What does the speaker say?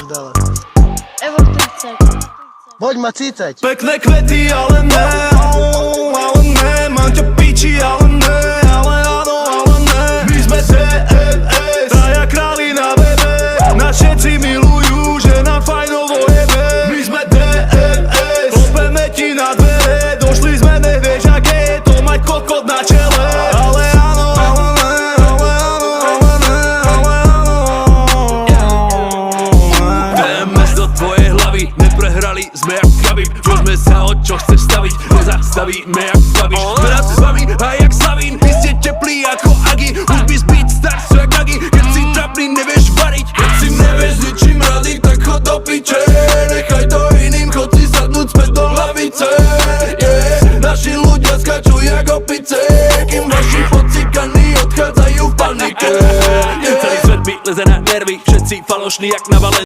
prdele. Evo 30. Poď ma cícať. Pekné kvety, ale ne, mám ťa piči, ale ne, ale áno, ale ne. My sme DNS, traja králi na webe, nás všetci milujú, že nám fajnovo jebe. My sme DNS, klopeme ti na dvere, došli sme, nevieš aké je to mať kokot na čele. Ale áno, ale ne, ale áno, ale ne, ale áno. DMS do tvojej hlavy, neprehrali sme jak Khabib. Poďme sa, o čo chceš staviť, nezastavíme jak Babiš. Teraz s vami a jak Slavín, vy ste teplí ako Agi. Už by zbyť star sú jak Agi, keď si trapný nevieš variť. Keď si nevieš s ničím rady, tak chod do piče. Nechaj to iným, chod si sadnúť späť do hlavice. Naši ľudia skačú jak opice, kým vaši pocikaní odchádzajú v panike. Celý svet mi leze na nervy, všetci falošní jak na Valen.